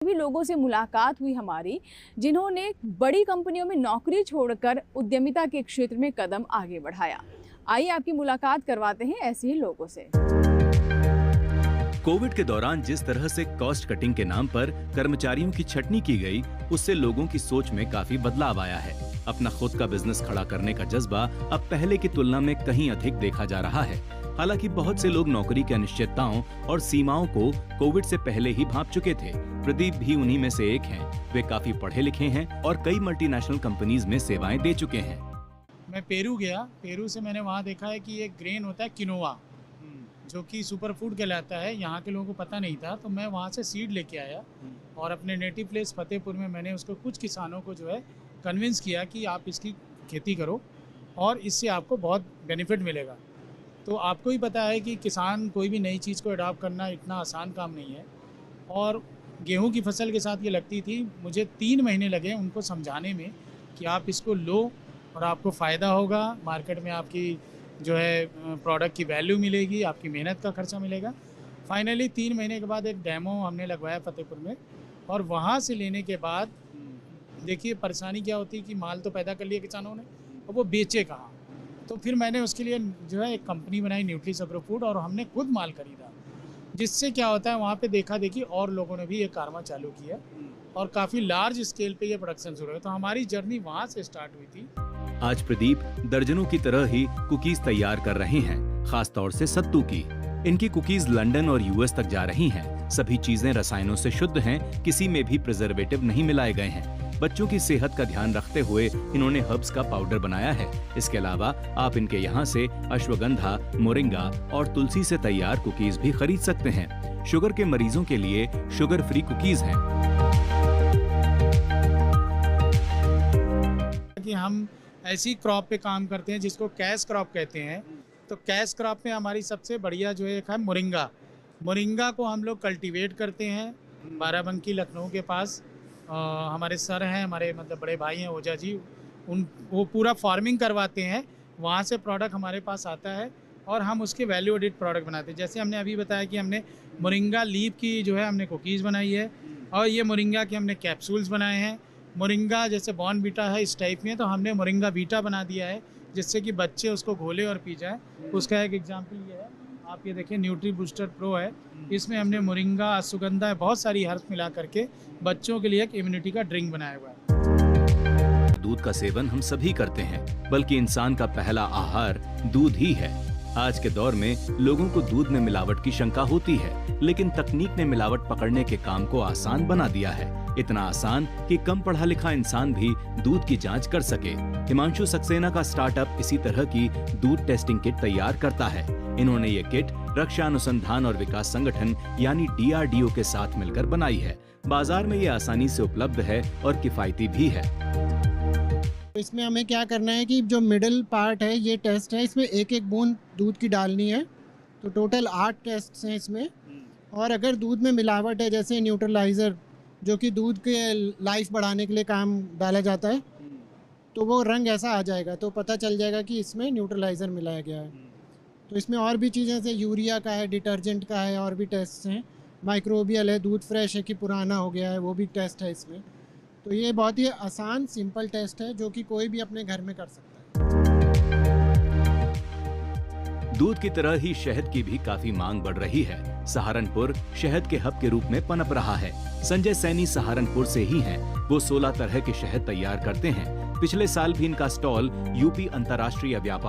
भी लोगों से मुलाकात हुई हमारी, जिन्होंने बड़ी कंपनियों में नौकरी छोड़कर उद्यमिता के क्षेत्र में कदम आगे बढ़ाया। आइए आपकी मुलाकात करवाते हैं ऐसे ही लोगों से। कोविड के दौरान जिस तरह से कॉस्ट कटिंग के नाम पर कर्मचारियों की छटनी की गई, उससे लोगों की सोच में काफी बदलाव आया है। अपना खुद का बिजनेस खड़ा करने का जज्बा अब पहले की तुलना में कहीं अधिक देखा जा रहा है। हालांकि बहुत से लोग नौकरी की अनिश्चितताओं और सीमाओं को कोविड से पहले ही भांप चुके थे। प्रदीप भी उन्हीं में से एक हैं। वे काफी पढ़े लिखे हैं और कई मल्टीनेशनल कंपनीज में सेवाएं दे चुके हैं। मैं पेरू गया। पेरू से मैंने वहाँ देखा है कि एक ग्रेन होता है किनोवा, जो कि सुपर फूड कहलाता है। यहाँ के लोगों को पता नहीं था, तो मैं वहाँ से सीड लेके आया और अपने नेटिव प्लेस फतेहपुर में मैंने उसको कुछ किसानों को जो है कन्विंस किया कि आप इसकी खेती करो और इससे आपको बहुत बेनिफिट मिलेगा। तो आपको ही पता है कि किसान कोई भी नई चीज़ को अडॉप्ट करना इतना आसान काम नहीं है। और गेहूं की फसल के साथ ये लगती थी, मुझे 3 महीने लगे उनको समझाने में कि आप इसको लो और आपको फ़ायदा होगा, मार्केट में आपकी जो है प्रोडक्ट की वैल्यू मिलेगी, आपकी मेहनत का खर्चा मिलेगा। फाइनली 3 महीने के बाद एक डेमो हमने लगवाया फतेहपुर में, और वहाँ से लेने के बाद देखिए परेशानी क्या होती है कि माल तो पैदा कर लिया किसानों ने, और वो बेचे कहाँ। तो फिर मैंने उसके लिए जो है एक कंपनी बनाई, न्यूट्रीस एग्रो फूड, और हमने खुद माल खरीदा। जिससे क्या होता है, वहाँ पे देखा देखी और लोगों ने भी ये कारवा चालू किया और काफ़ी लार्ज स्केल पे ये प्रोडक्शन शुरू हुआ। तो हमारी जर्नी वहाँ से स्टार्ट हुई थी। आज प्रदीप दर्जनों की तरह ही कुकीज तैयार कर रहे हैं, खास तौर से सत्तू की। इनकी कुकीज लंदन और यूएस तक जा रही हैं। सभी चीजें रसायनों से शुद्ध हैं, किसी में भी प्रिजर्वेटिव नहीं मिलाए गए हैं। बच्चों की सेहत का ध्यान रखते हुए इन्होंने हर्ब्स का पाउडर बनाया है। इसके अलावा आप इनके यहाँ से अश्वगंधा, मोरिंगा और तुलसी से तैयार कुकीज भी खरीद सकते हैं। शुगर के मरीजों के लिए शुगर फ्री कुकीज हैं। कि हम ऐसी क्रॉप पे काम करते हैं जिसको कैश क्रॉप कहते हैं। तो कैश क्रॉप में हमारी सबसे बढ़िया जो है एक है मोरिंगा। मोरिंगा को हम लोग कल्टीवेट करते हैं बाराबंकी लखनऊ के पास। हमारे सर हैं, हमारे मतलब बड़े भाई हैं ओझा जी, वो पूरा फार्मिंग करवाते हैं। वहाँ से प्रोडक्ट हमारे पास आता है और हम उसके वैल्यू एडिड प्रोडक्ट बनाते हैं। जैसे हमने अभी बताया कि हमने मोरिंगा लीफ की जो है हमने कुकीज़ बनाई है, और ये मोरिंगा के हमने कैप्सूल्स बनाए हैं। मोरिंगा जैसे बॉर्नवीटा है इस टाइप में, तो हमने मोरिंगा वीटा बना दिया है जिससे कि बच्चे उसको घोले और पी जाए। उसका एक एग्जाम्पल ये है, आप ये देखिए न्यूट्री बूस्टर प्रो है। इसमें हमने मोरिंगा, अश्वगंधा, बहुत सारी हर्ब्स मिला करके बच्चों के लिए एक इम्यूनिटी का ड्रिंक बनाया हुआ है। दूध का सेवन हम सभी करते हैं, बल्कि इंसान का पहला आहार दूध ही है। आज के दौर में लोगों को दूध में मिलावट की शंका होती है, लेकिन तकनीक ने मिलावट पकड़ने के काम को आसान बना दिया है। इतना आसान कि कम पढ़ा लिखा इंसान भी दूध की जांच कर सके। हिमांशु सक्सेना का स्टार्टअप इसी तरह की दूध टेस्टिंग किट तैयार करता है। इन्होंने ये किट रक्षा अनुसंधान और विकास संगठन यानी DRDO के साथ मिलकर बनाई है। बाजार में ये आसानी से उपलब्ध है और किफायती भी है। इसमें हमें क्या करना है कि जो मिडिल पार्ट है, ये टेस्ट है, इसमें एक एक बूंद दूध की डालनी है। तो टोटल 8 टेस्ट हैं इसमें। और अगर दूध में मिलावट है, जैसे न्यूट्रलाइज़र जो कि दूध के लाइफ बढ़ाने के लिए काम डाला जाता है, तो वो रंग ऐसा आ जाएगा, तो पता चल जाएगा कि इसमें न्यूट्रलाइज़र मिलाया गया है। तो इसमें और भी चीज़ें जैसे यूरिया का है, डिटर्जेंट का है, और भी टेस्ट हैं। माइक्रोबियल है, दूध फ्रेश है कि पुराना हो गया है, वो भी टेस्ट है इसमें। तो ये बहुत ही आसान सिंपल टेस्ट है जो कि कोई भी अपने घर में कर सकता है। दूध की तरह ही शहद की भी काफी मांग बढ़ रही है। सहारनपुर शहद के हब के रूप में पनप रहा है। संजय सैनी सहारनपुर से ही हैं। वो 16 तरह के शहद तैयार करते हैं। पिछले साल भी इनका स्टॉल यूपी अंतर्राष्ट्रीय व्यापार